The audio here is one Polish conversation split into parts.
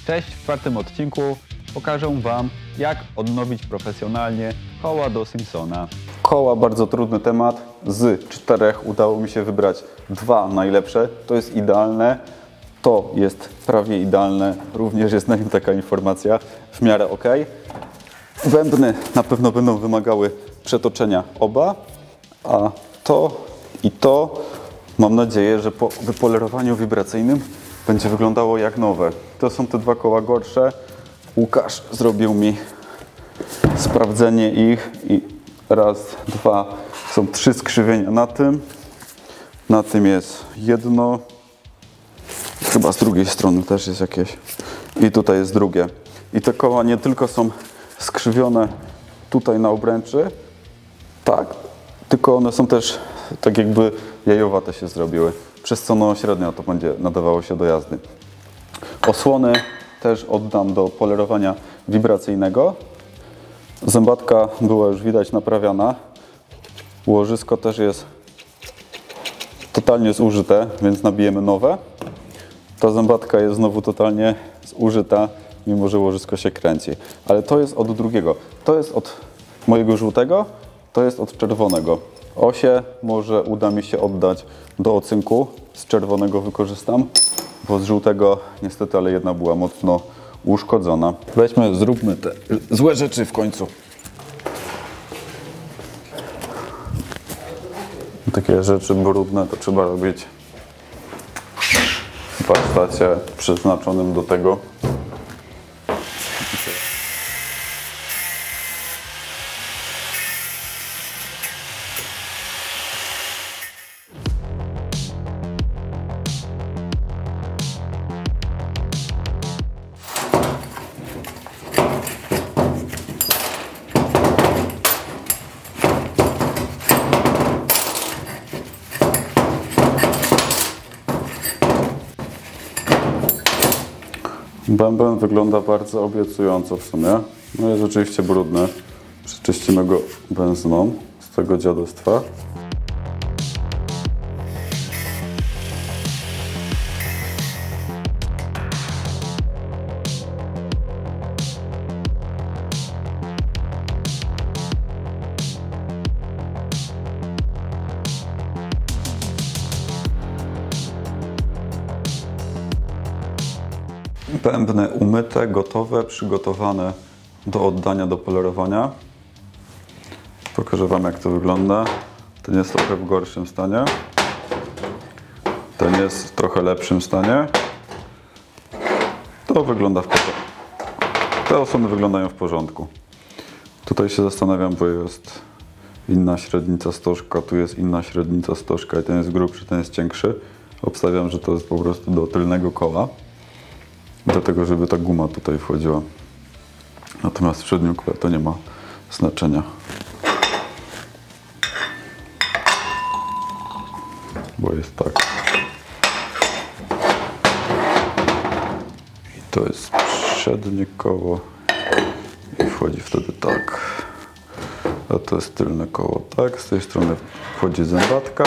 Cześć, w czwartym odcinku pokażę Wam, jak odnowić profesjonalnie koła do Simpsona. Koła, bardzo trudny temat. Z 4 udało mi się wybrać 2 najlepsze. To jest idealne. To jest prawie idealne. Również jest na nim taka informacja. W miarę ok. Bębny na pewno będą wymagały przetoczenia oba. A to i to mam nadzieję, że po wypolerowaniu wibracyjnym będzie wyglądało jak nowe. To są te 2 koła gorsze. Łukasz zrobił mi sprawdzenie ich i raz, 2, są 3 skrzywienia na tym. Na tym jest jedno. Chyba z drugiej strony też jest jakieś. I tutaj jest drugie. I te koła nie tylko są skrzywione tutaj na obręczy, tak, tylko one są też tak jakby jajowate się zrobiły. Przez co no średnio to będzie nadawało się do jazdy. Osłony też oddam do polerowania wibracyjnego. Zębatka była już widać naprawiana. Łożysko też jest totalnie zużyte, więc nabijemy nowe. Ta zębatka jest znowu totalnie zużyta, mimo że łożysko się kręci. Ale to jest od drugiego. To jest od mojego żółtego, to jest od czerwonego. Osie może uda mi się oddać do ocynku. Z czerwonego wykorzystam, bo z żółtego niestety, ale jedna była mocno uszkodzona. Weźmy, zróbmy te złe rzeczy w końcu. Takie rzeczy brudne to trzeba robić w warsztacie przeznaczonym do tego. Bęben wygląda bardzo obiecująco w sumie. No jest oczywiście brudny. Przeczyścimy go benzyną z tego dziadostwa. Bębny umyte, gotowe, przygotowane do oddania do polerowania. Pokażę Wam, jak to wygląda. Ten jest trochę w gorszym stanie. Ten jest w trochę lepszym stanie. To wygląda w porządku. Te osłony wyglądają w porządku. Tutaj się zastanawiam, bo jest inna średnica stożka, tu jest inna średnica stożka i ten jest grubszy, ten jest cięższy. Obstawiam, że to jest po prostu do tylnego koła. Dlatego, żeby ta guma tutaj wchodziła. Natomiast w przednim kole to nie ma znaczenia. Bo jest tak. I to jest przednie koło. I wchodzi wtedy tak. A to jest tylne koło tak. Z tej strony wchodzi zębatka.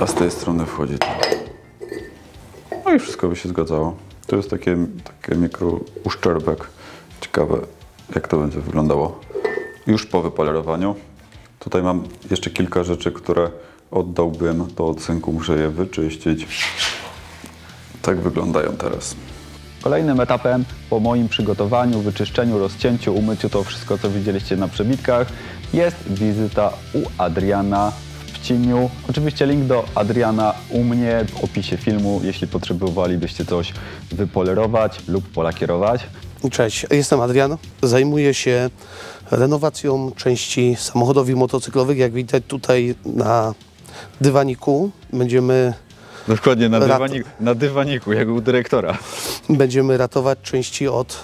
A z tej strony wchodzi tak. No i wszystko by się zgadzało. To jest takie mikro uszczerbek. Ciekawe, jak to będzie wyglądało już po wypolerowaniu. Tutaj mam jeszcze kilka rzeczy, które oddałbym do ocynku. Muszę je wyczyścić. Tak wyglądają teraz. Kolejnym etapem po moim przygotowaniu, wyczyszczeniu, rozcięciu, umyciu, to wszystko, co widzieliście na przebitkach, jest wizyta u Adriana w Pcimiu. Oczywiście link do Adriana u mnie w opisie filmu, jeśli potrzebowalibyście coś wypolerować lub polakierować. Cześć, jestem Adrian. Zajmuję się renowacją części samochodów i motocyklowych. Jak widać tutaj na dywaniku będziemy... Dokładnie, na dywaniku, jak u dyrektora. Będziemy ratować części od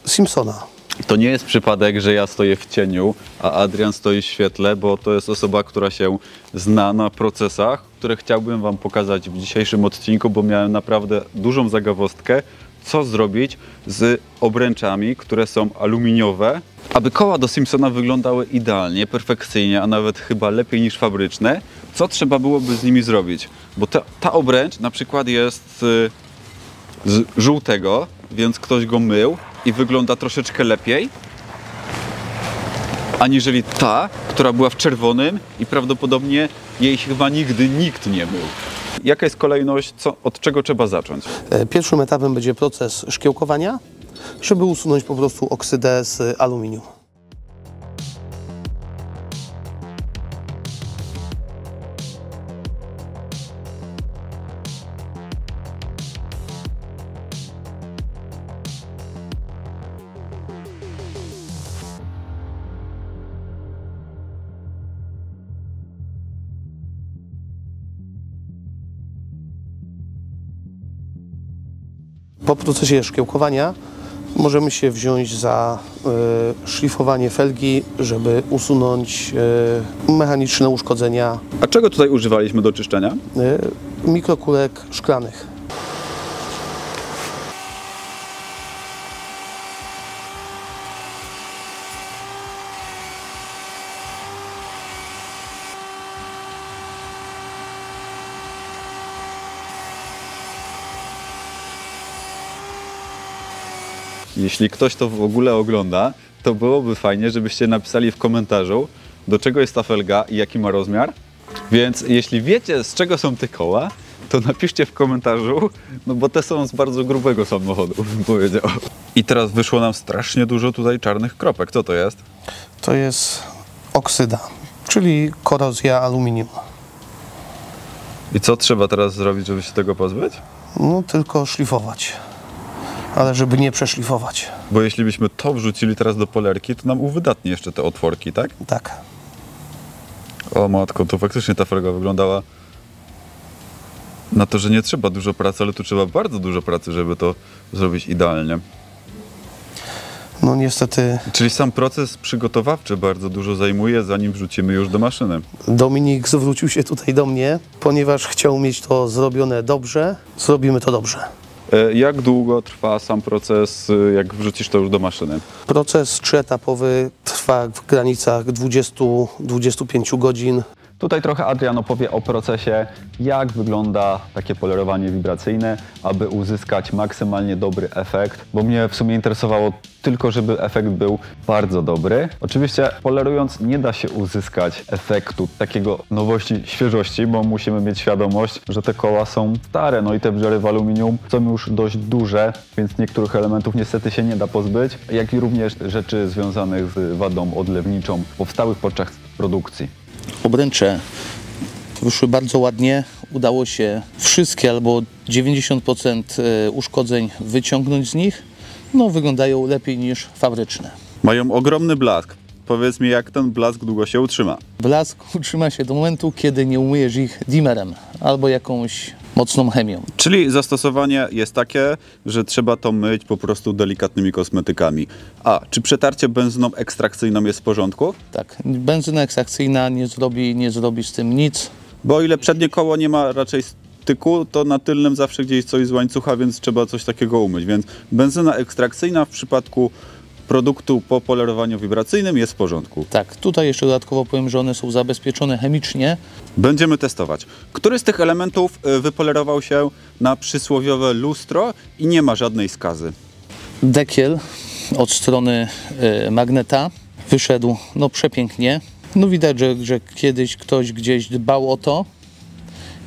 Simpsona. To nie jest przypadek, że ja stoję w cieniu, a Adrian stoi w świetle, bo to jest osoba, która się zna na procesach, które chciałbym Wam pokazać w dzisiejszym odcinku, bo miałem naprawdę dużą zagwozdkę, co zrobić z obręczami, które są aluminiowe, aby koła do Simpsona wyglądały idealnie, perfekcyjnie, a nawet chyba lepiej niż fabryczne. Co trzeba byłoby z nimi zrobić? Bo ta obręcz na przykład jest z żółtego, więc ktoś go mył i wygląda troszeczkę lepiej, aniżeli ta, która była w czerwonym i prawdopodobnie jej chyba nigdy nikt nie mył. Jaka jest kolejność, od czego trzeba zacząć? Pierwszym etapem będzie proces szkiełkowania, żeby usunąć po prostu oksydę z aluminium. Po procesie szkiełkowania możemy się wziąć za szlifowanie felgi, żeby usunąć mechaniczne uszkodzenia A czego tutaj używaliśmy do czyszczenia? mikrokulek szklanych. Jeśli ktoś to w ogóle ogląda, to byłoby fajnie, żebyście napisali w komentarzu, do czego jest ta felga i jaki ma rozmiar. Więc jeśli wiecie, z czego są te koła, to napiszcie w komentarzu, no bo te są z bardzo grubego samochodu, bym powiedział. I teraz wyszło nam strasznie dużo tutaj czarnych kropek. Co to jest? To jest oksyda, czyli korozja aluminium. I co trzeba teraz zrobić, żeby się tego pozbyć? No tylko szlifować, ale żeby nie przeszlifować. Bo jeśli byśmy to wrzucili teraz do polerki, to nam uwydatni jeszcze te otworki, tak? Tak. O matko, to faktycznie ta felga wyglądała na to, że nie trzeba dużo pracy, ale tu trzeba bardzo dużo pracy, żeby to zrobić idealnie. No niestety Czyli sam proces przygotowawczy bardzo dużo zajmuje, zanim wrzucimy już do maszyny. Dominik zwrócił się tutaj do mnie, ponieważ chciał mieć to zrobione dobrze. Zrobimy to dobrze. Jak długo trwa sam proces, jak wrzucisz to już do maszyny? Proces trzyetapowy trwa w granicach 20-25 godzin. Tutaj trochę Adrian opowie o procesie, jak wygląda takie polerowanie wibracyjne, aby uzyskać maksymalnie dobry efekt, bo mnie w sumie interesowało tylko, żeby efekt był bardzo dobry. Oczywiście polerując nie da się uzyskać efektu takiego nowości, świeżości, bo musimy mieć świadomość, że te koła są stare, no i te wrzery w aluminium są już dość duże, więc niektórych elementów niestety się nie da pozbyć, jak i również rzeczy związanych z wadą odlewniczą powstałych podczas produkcji. Obręcze wyszły bardzo ładnie. Udało się wszystkie albo 90% uszkodzeń wyciągnąć z nich. No, wyglądają lepiej niż fabryczne. Mają ogromny blask. Powiedz mi, jak ten blask długo się utrzyma? Blask utrzyma się do momentu, kiedy nie umyjesz ich dimmerem albo jakąś mocną chemią. Czyli zastosowanie jest takie, że trzeba to myć po prostu delikatnymi kosmetykami. A czy przetarcie benzyną ekstrakcyjną jest w porządku? Tak, benzyna ekstrakcyjna nie zrobi z tym nic. Bo o ile przednie koło nie ma raczej styku, to na tylnym zawsze gdzieś coś z łańcucha, więc trzeba coś takiego umyć. Więc benzyna ekstrakcyjna w przypadku produktu po polerowaniu wibracyjnym jest w porządku. Tak, tutaj jeszcze dodatkowo powiem, że one są zabezpieczone chemicznie. Będziemy testować. Który z tych elementów wypolerował się na przysłowiowe lustro i nie ma żadnej skazy? Dekiel od strony magneta wyszedł no przepięknie. No widać, że kiedyś ktoś gdzieś dbał o to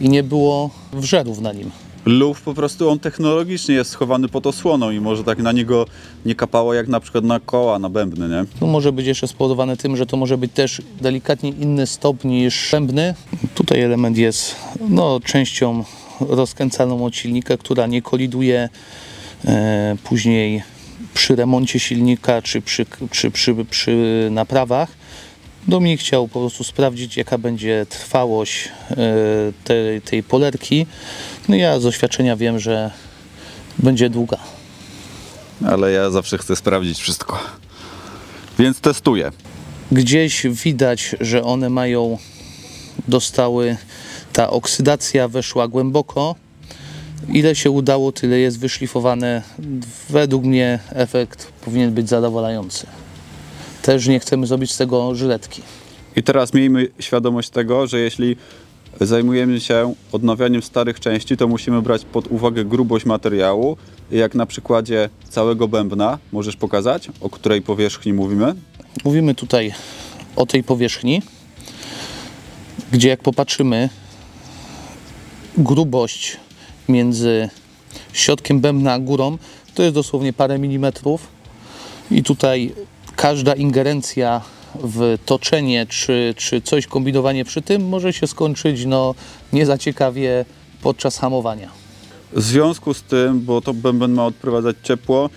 i nie było wrzerów na nim. Luf po prostu on technologicznie jest schowany pod osłoną i może tak na niego nie kapało jak na przykład na koła, na bębny, nie? To może być jeszcze spowodowane tym, że to może być też delikatnie inny stop niż bębny. Tutaj element jest no, częścią rozkręcalną od silnika, która nie koliduje później przy remoncie silnika czy przy naprawach. Dominik chciał po prostu sprawdzić, jaka będzie trwałość tej polerki. No ja z doświadczenia wiem, że będzie długa. Ale ja zawsze chcę sprawdzić wszystko. Więc testuję. Gdzieś widać, że one ta oksydacja weszła głęboko. Ile się udało, tyle jest wyszlifowane. Według mnie efekt powinien być zadowalający. Też nie chcemy zrobić z tego żyletki. I teraz miejmy świadomość tego, że jeśli zajmujemy się odnawianiem starych części, to musimy brać pod uwagę grubość materiału. Jak na przykładzie całego bębna, możesz pokazać, o której powierzchni mówimy? Mówimy tutaj o tej powierzchni, gdzie jak popatrzymy, grubość między środkiem bębna a górą to jest dosłownie parę milimetrów i tutaj każda ingerencja w toczenie czy coś kombinowanie przy tym może się skończyć nie za ciekawie podczas hamowania. W związku z tym, bo to bęben ma odprowadzać ciepło,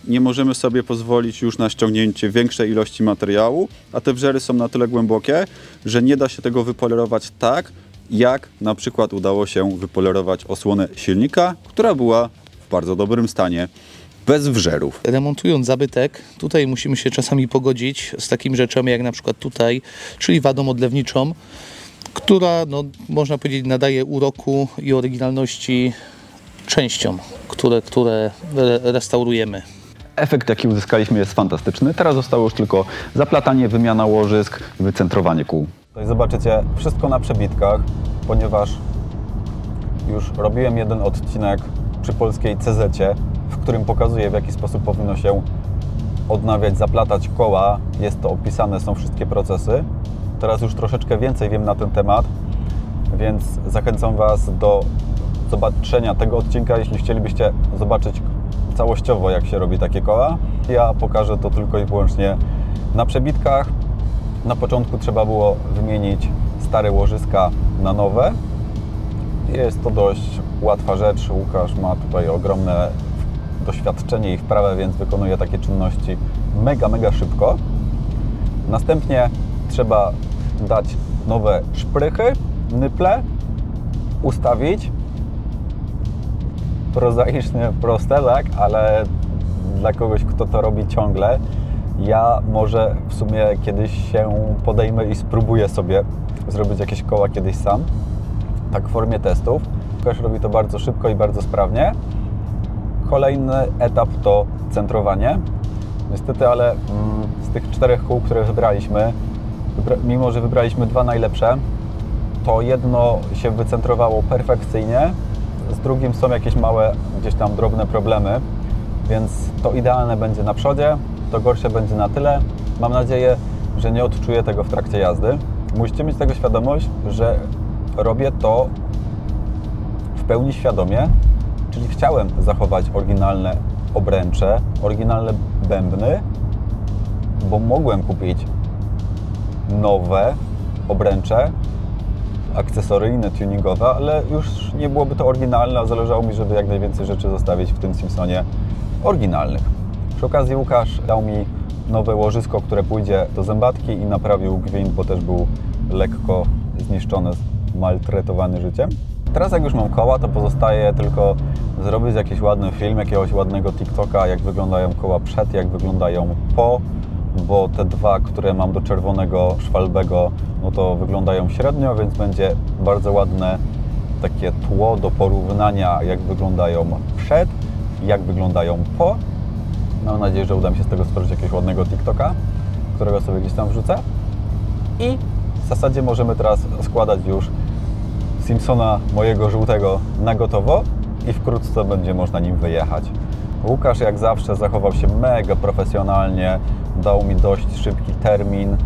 nie możemy sobie pozwolić już na ściągnięcie większej ilości materiału, a te wrzery są na tyle głębokie, że nie da się tego wypolerować tak, jak na przykład udało się wypolerować osłonę silnika, która była w bardzo dobrym stanie, bez wrzerów. Remontując zabytek, tutaj musimy się czasami pogodzić z takimi rzeczami jak na przykład tutaj, czyli wadą odlewniczą, która można powiedzieć nadaje uroku i oryginalności częściom, które restaurujemy. Efekt, jaki uzyskaliśmy, jest fantastyczny. Teraz zostało już tylko zaplatanie, wymiana łożysk, wycentrowanie kół. Tutaj zobaczycie wszystko na przebitkach, ponieważ już robiłem jeden odcinek przy polskiej CZ-cie, w którym pokazuję, w jaki sposób powinno się odnawiać, zaplatać koła. Jest to opisane, są wszystkie procesy. Teraz już troszeczkę więcej wiem na ten temat, więc zachęcam Was do zobaczenia tego odcinka, jeśli chcielibyście zobaczyć całościowo, jak się robi takie koła. Ja pokażę to tylko i wyłącznie na przebitkach. Na początku trzeba było wymienić stare łożyska na nowe. Jest to dość łatwa rzecz. Łukasz ma tutaj ogromne doświadczenie i wprawę, więc wykonuje takie czynności mega szybko. Następnie trzeba dać nowe szprychy, nyple, ustawić. Prozaicznie proste, tak? Ale dla kogoś, kto to robi ciągle, ja może w sumie kiedyś się podejmę i spróbuję sobie zrobić jakieś koła kiedyś sam, tak w formie testów. Łukasz robi to bardzo szybko i bardzo sprawnie. Kolejny etap to centrowanie. Niestety, ale z tych 4 kół, które wybraliśmy, mimo że wybraliśmy 2 najlepsze, to jedno się wycentrowało perfekcyjnie, z drugim są jakieś małe, gdzieś tam drobne problemy, więc to idealne będzie na przodzie, to gorsze będzie na tyle. Mam nadzieję, że nie odczuję tego w trakcie jazdy. Musicie mieć tego świadomość, że robię to w pełni świadomie, czyli chciałem zachować oryginalne obręcze, oryginalne bębny, bo mogłem kupić nowe obręcze, akcesoryjne, tuningowe, ale już nie byłoby to oryginalne, a zależało mi, żeby jak najwięcej rzeczy zostawić w tym Simpsonie oryginalnych. Przy okazji Łukasz dał mi nowe łożysko, które pójdzie do zębatki i naprawił gwint, bo też był lekko zniszczony, maltretowany życiem. Teraz jak już mam koła, to pozostaje tylko zrobić jakiś ładny film, jakiegoś ładnego TikToka, jak wyglądają koła przed, jak wyglądają po, bo te 2, które mam do czerwonego szwalbego, to wyglądają średnio, więc będzie bardzo ładne takie tło do porównania, jak wyglądają przed i jak wyglądają po. Mam nadzieję, że uda mi się z tego stworzyć jakiegoś ładnego TikToka, którego sobie gdzieś tam wrzucę. I w zasadzie możemy teraz składać już Simpsona mojego żółtego na gotowo i wkrótce będzie można nim wyjechać. Łukasz jak zawsze zachował się mega profesjonalnie, dał mi dość szybki termin.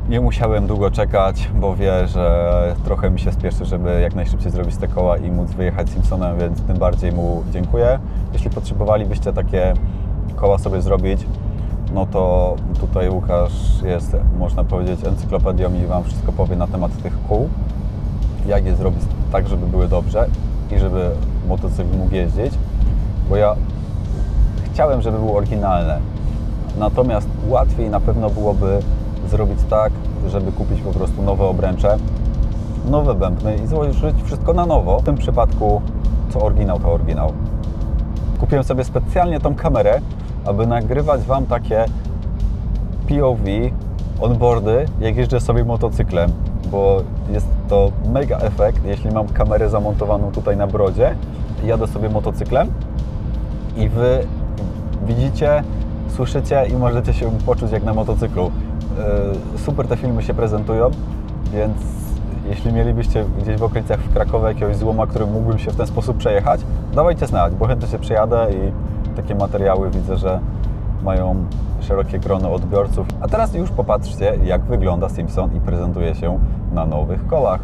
Nie musiałem długo czekać, bo wie, że trochę mi się spieszy, żeby jak najszybciej zrobić te koła i móc wyjechać Simpsonem, więc tym bardziej mu dziękuję. Jeśli potrzebowalibyście takie koła sobie zrobić, to tutaj Łukasz jest, można powiedzieć, encyklopedią i Wam wszystko powie na temat tych kół. Jak je zrobić tak, żeby były dobrze i żeby motocykl mógł jeździć, bo ja chciałem, żeby było oryginalne. Natomiast łatwiej na pewno byłoby zrobić tak, żeby kupić po prostu nowe obręcze, nowe bębny i złożyć wszystko na nowo. W tym przypadku co oryginał, to oryginał. Kupiłem sobie specjalnie tą kamerę, aby nagrywać Wam takie POV, onboardy, jak jeżdżę sobie motocyklem, bo jest to mega efekt, jeśli mam kamerę zamontowaną tutaj na brodzie, jadę sobie motocyklem i Wy widzicie, słyszycie i możecie się poczuć jak na motocyklu. Super te filmy się prezentują, więc Jeśli mielibyście gdzieś w okolicach w Krakowie jakiegoś złoma, którym mógłbym się w ten sposób przejechać, dawajcie znać, bo chętnie się przejadę i takie materiały widzę, że mają szerokie grono odbiorców. A teraz już popatrzcie, jak wygląda Simpson i prezentuje się na nowych kołach.